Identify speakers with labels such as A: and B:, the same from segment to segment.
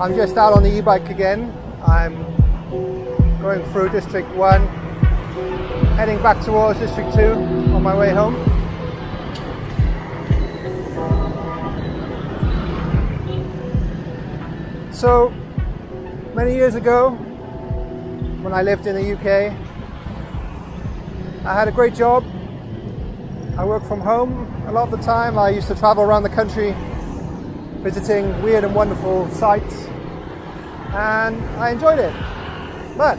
A: I'm just out on the e-bike again. I'm going through District 1, heading back towards District 2 on my way home. So, many years ago, when I lived in the UK, I had a great job. I worked from home a lot of the time. I used to travel around the country visiting weird and wonderful sites, and I enjoyed it. But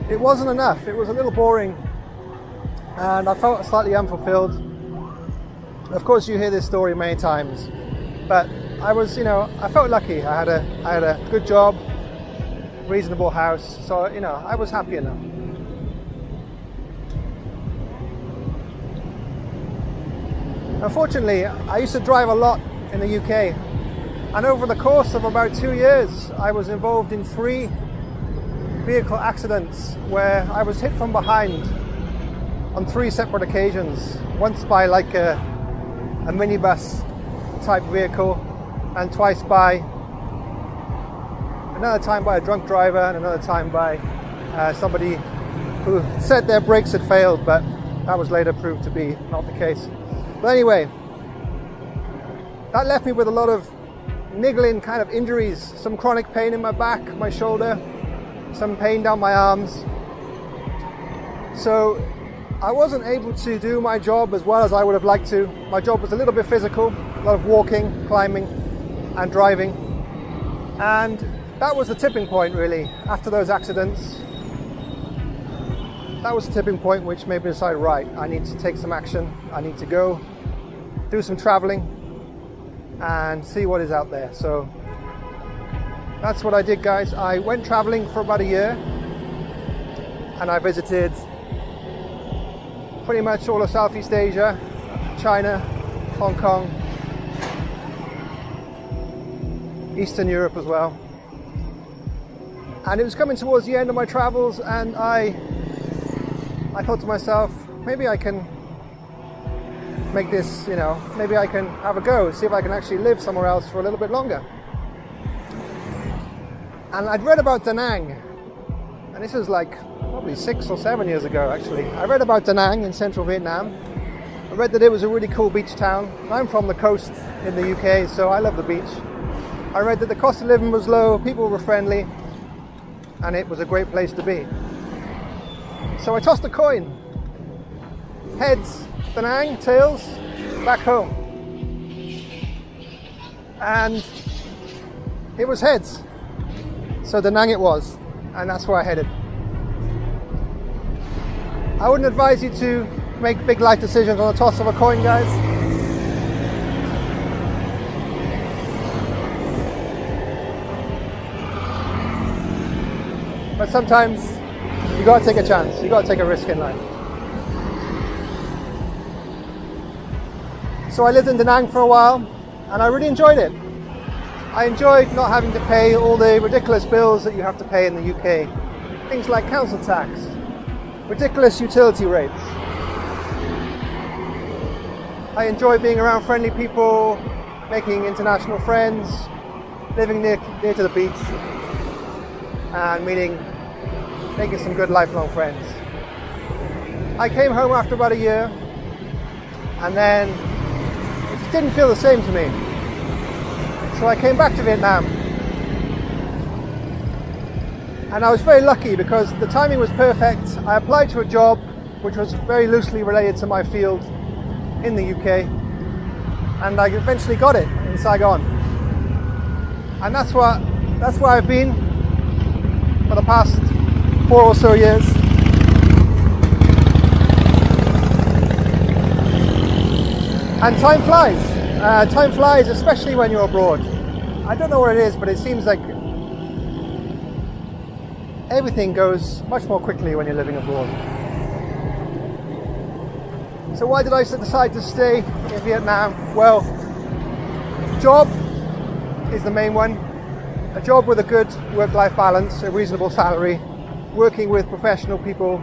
A: it wasn't enough. It was a little boring, and I felt slightly unfulfilled. Of course, you hear this story many times, but I was, I felt lucky. I had a good job, reasonable house, so I was happy enough. Unfortunately, I used to drive a lot in the UK, and over the course of about 2 years I was involved in 3 vehicle accidents where I was hit from behind on 3 separate occasions. Once by like a minibus type vehicle, and twice by another time by a drunk driver, and another time by somebody who said their brakes had failed, but that was later proved to be not the case. But anyway, that left me with a lot of niggling kind of injuries, some chronic pain in my back, my shoulder, some pain down my arms. So I wasn't able to do my job as well as I would have liked to. My job was a little bit physical, a lot of walking, climbing and driving. And that was the tipping point really. After those accidents, that was the tipping point which made me decide, right, I need to take some action. I need to go do some traveling and see what is out there. So that's what I did, guys. I went traveling for about a year, and I visited pretty much all of Southeast Asia, China, Hong Kong, Eastern Europe as well. And it was coming towards the end of my travels, and I thought to myself, maybe I can make this, maybe I can have a go, see if I can actually live somewhere else for a little bit longer. And I'd read about Da Nang, and this was like probably 6 or 7 years ago actually. I read about Da Nang in central Vietnam. I read that it was a really cool beach town. I'm from the coast in the UK, so I love the beach. I read that the cost of living was low, people were friendly, and it was a great place to be. So I tossed a coin. Heads, Da Nang, tails, back home. And it was heads. So Da Nang it was, and that's where I headed. I wouldn't advise you to make big life decisions on the toss of a coin, guys. But sometimes you gotta take a chance, you gotta take a risk in life. So I lived in Da Nang for a while, and I really enjoyed it. I enjoyed not having to pay all the ridiculous bills that you have to pay in the UK. Things like council tax, ridiculous utility rates. I enjoyed being around friendly people, making international friends, living near to the beach, and making some good lifelong friends. I came home after about a year, and then it just didn't feel the same to me. So I came back to Vietnam, and I was very lucky because the timing was perfect. I applied to a job which was very loosely related to my field in the UK, and I eventually got it in Saigon. And that's where I've been for the past 4 or so years. And time flies. Time flies, especially when you're abroad. I don't know what it is, but it seems like everything goes much more quickly when you're living abroad. So why did I decide to stay in Vietnam? Well, job is the main one. A job with a good work-life balance, a reasonable salary, working with professional people,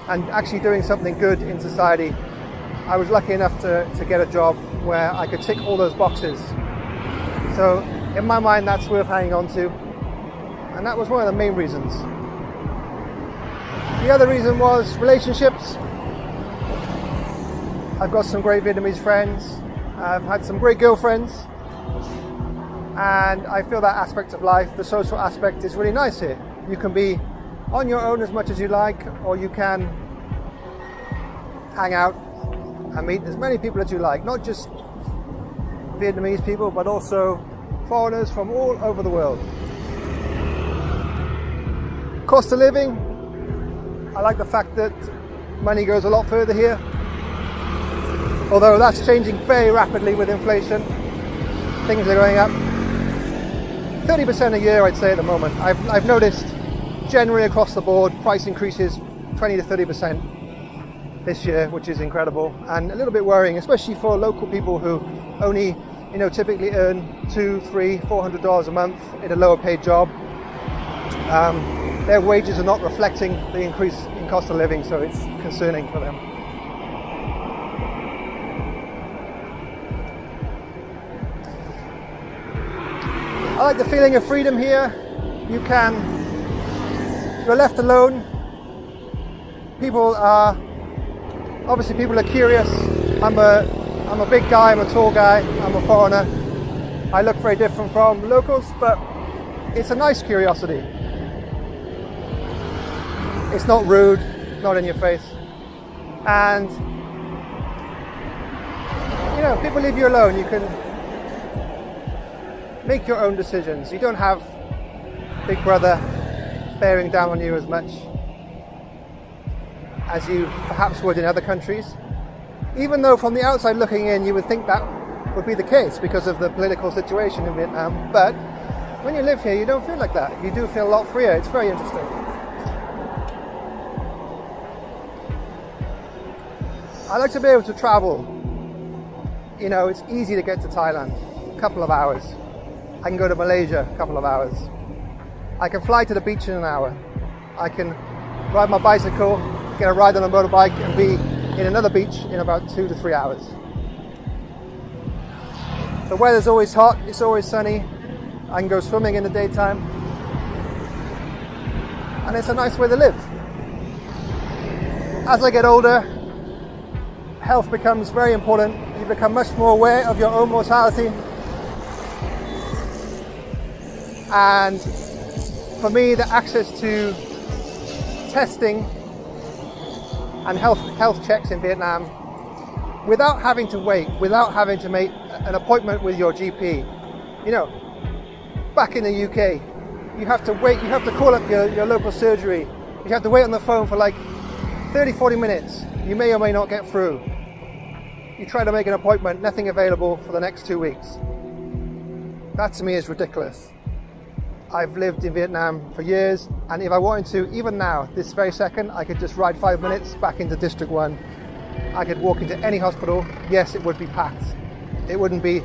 A: and actually doing something good in society. I was lucky enough to get a job where I could tick all those boxes. So in my mind, that's worth hanging on to. And that was one of the main reasons. The other reason was relationships. I've got some great Vietnamese friends. I've had some great girlfriends. And I feel that aspect of life, the social aspect, is really nice here. You can be on your own as much as you like, or you can hang out and meet as many people as you like. Not just Vietnamese people, but also foreigners from all over the world. Cost of living, I like the fact that money goes a lot further here. Although that's changing very rapidly with inflation. Things are going up 30% a year, I'd say, at the moment. I've noticed generally across the board price increases 20 to 30% this year, which is incredible and a little bit worrying, especially for local people who only, typically earn $200, $300, $400 a month in a lower paid job. Their wages are not reflecting the increase in cost of living, so it's concerning for them. I like the feeling of freedom here. You're left alone. People are curious. I'm a big guy, I'm a tall guy, I'm a foreigner. I look very different from locals, but it's a nice curiosity. It's not rude, not in your face. And, people leave you alone. You can make your own decisions. You don't have Big Brother bearing down on you as much as you perhaps would in other countries. Even though from the outside looking in, you would think that would be the case because of the political situation in Vietnam. But when you live here, you don't feel like that. You do feel a lot freer. It's very interesting. I like to be able to travel. It's easy to get to Thailand, a couple of hours. I can go to Malaysia, a couple of hours. I can fly to the beach in an hour. I can ride my bicycle, get a ride on a motorbike and be in another beach in about 2 to 3 hours. The weather's always hot, it's always sunny. I can go swimming in the daytime. And it's a nice way to live. As I get older, health becomes very important. You become much more aware of your own mortality. And for me, the access to testing and health checks in Vietnam without having to wait, without having to make an appointment with your GP. Back in the UK, you have to wait, you have to call up your local surgery. You have to wait on the phone for like 30, 40 minutes. You may or may not get through. You try to make an appointment, nothing available for the next 2 weeks. That to me is ridiculous. I've lived in Vietnam for years, and if I wanted to, even now, this very second, I could just ride 5 minutes back into District 1. I could walk into any hospital. Yes, it would be packed. It wouldn't be,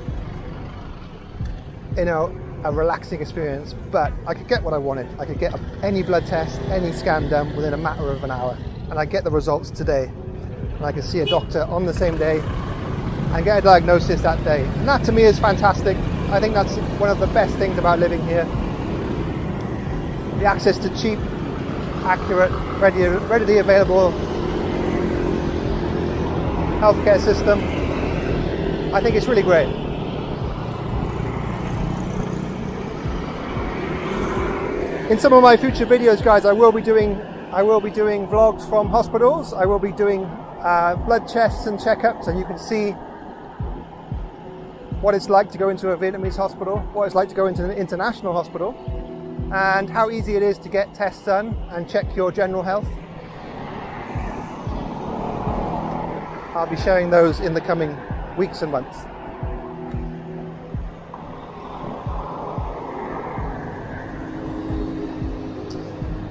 A: a relaxing experience, but I could get what I wanted. I could get any blood test, any scan done within a matter of an hour, and I get the results today. And I can see a doctor on the same day and get a diagnosis that day. And that to me is fantastic. I think that's one of the best things about living here. The access to cheap, accurate, readily available healthcare system. I think it's really great. In some of my future videos, guys, I will be doing vlogs from hospitals. I will be doing blood tests and checkups, and you can see what it's like to go into a Vietnamese hospital, what it's like to go into an international hospital, and how easy it is to get tests done and check your general health. I'll be sharing those in the coming weeks and months.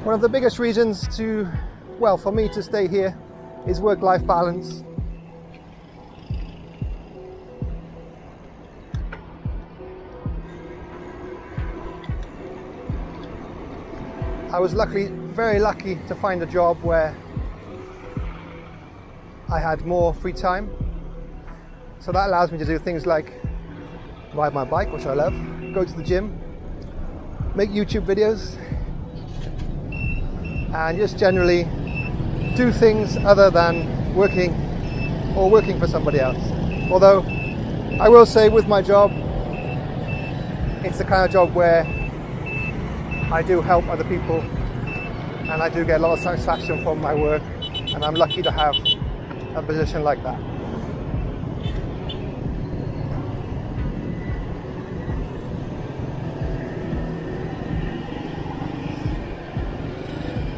A: One of the biggest reasons for me to stay here is work-life balance. I was very lucky to find a job where I had more free time. So that allows me to do things like ride my bike, which I love, go to the gym, make YouTube videos, and just generally do things other than working for somebody else. Although I will say with my job, it's the kind of job where I do help other people and I do get a lot of satisfaction from my work, and I'm lucky to have a position like that.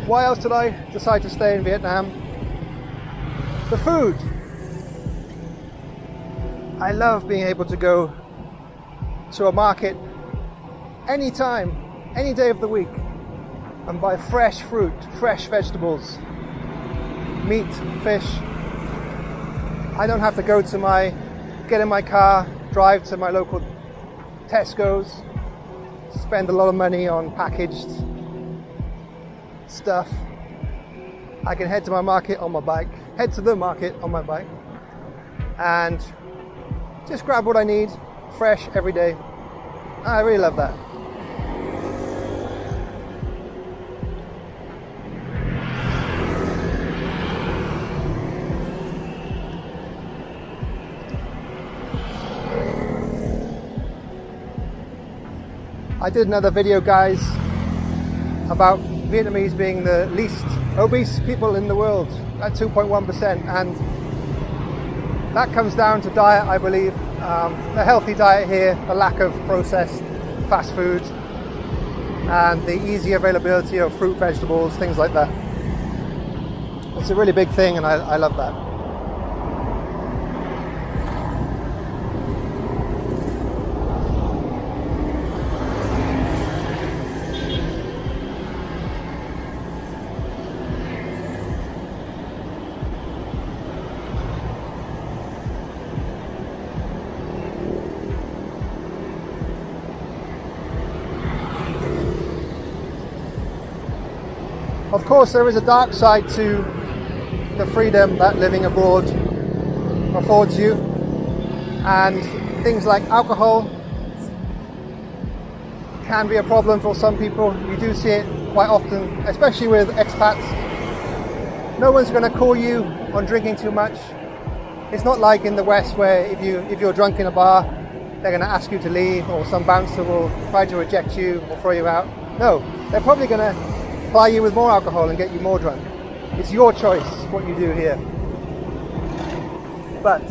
A: Why else did I decide to stay in Vietnam? The food. I love being able to go to a market anytime, any day of the week, and buy fresh fruit, fresh vegetables, meat, fish. I don't have to get in my car, drive to my local Tesco's, spend a lot of money on packaged stuff. I can head to the market on my bike, and just grab what I need, fresh every day. I really love that. I did another video, guys, about Vietnamese being the least obese people in the world at 2.1%, and that comes down to diet, I believe. A healthy diet here, the lack of processed fast food, and the easy availability of fruit, vegetables, things like that. It's a really big thing, and I love that. Of course, there is a dark side to the freedom that living abroad affords you, and things like alcohol can be a problem for some people. You do see it quite often, especially with expats. No one's going to call you on drinking too much. It's not like in the West where if you're drunk in a bar, they're going to ask you to leave, or some bouncer will try to eject you or throw you out. No, they're probably going to ply you with more alcohol and get you more drunk. It's your choice what you do here. But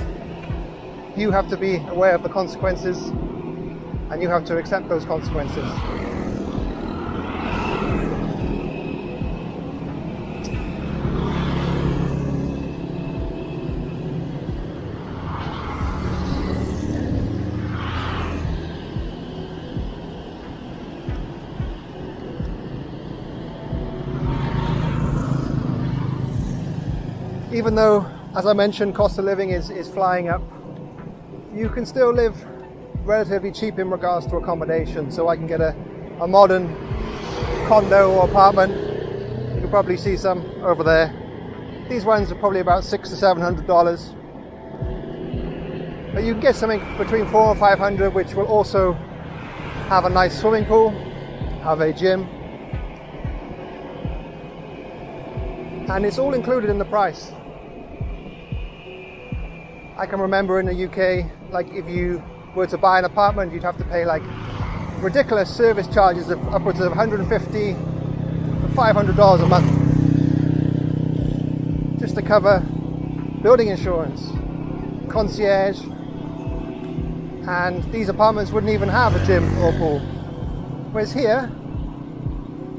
A: you have to be aware of the consequences, and you have to accept those consequences. Even though, as I mentioned, cost of living is flying up, you can still live relatively cheap in regards to accommodation. So I can get a modern condo or apartment. You can probably see some over there. These ones are probably about $600 to $700. But you can get something between $400 and $500, which will also have a nice swimming pool, have a gym, and it's all included in the price. I can remember in the UK, like if you were to buy an apartment, you'd have to pay like ridiculous service charges of upwards of $150 to $500 a month just to cover building insurance, concierge, and these apartments wouldn't even have a gym or pool. Whereas here,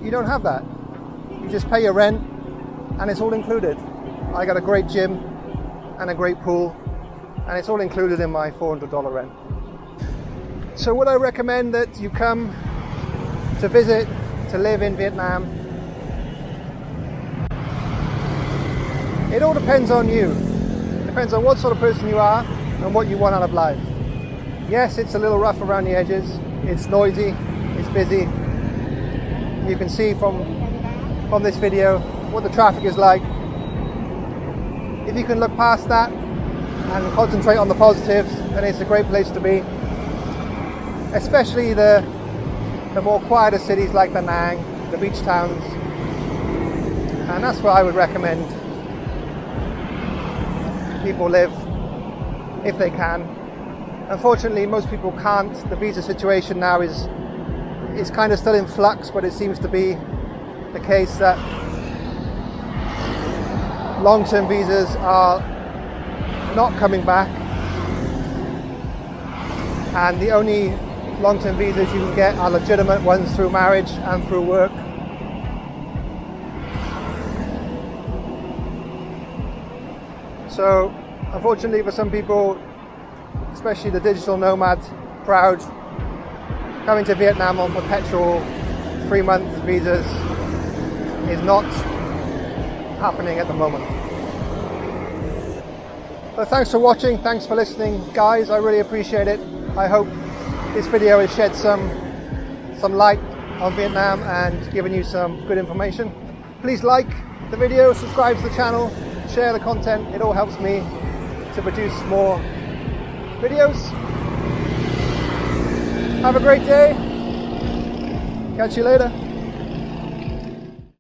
A: you don't have that. You just pay your rent and it's all included. I got a great gym and a great pool, and it's all included in my $400 rent. So would I recommend that you come to visit, to live in Vietnam? It all depends on you. It depends on what sort of person you are and what you want out of life. Yes, it's a little rough around the edges. It's noisy, it's busy. You can see from this video what the traffic is like. If you can look past that and concentrate on the positives, then it's a great place to be. especially the more quieter cities like Da Nang, the beach towns, and that's where I would recommend people live if they can. Unfortunately, most people can't. The visa situation now is kind of still in flux, but it seems to be the case that long-term visas are not coming back, and the only long-term visas you can get are legitimate ones through marriage and through work. So unfortunately for some people, especially the digital nomad crowd, coming to Vietnam on perpetual 3-month visas is not happening at the moment. But thanks for watching, thanks for listening guys, I really appreciate it. I hope this video has shed some light on Vietnam and given you some good information. Please like the video, subscribe to the channel, share the content, it all helps me to produce more videos. Have a great day, catch you later.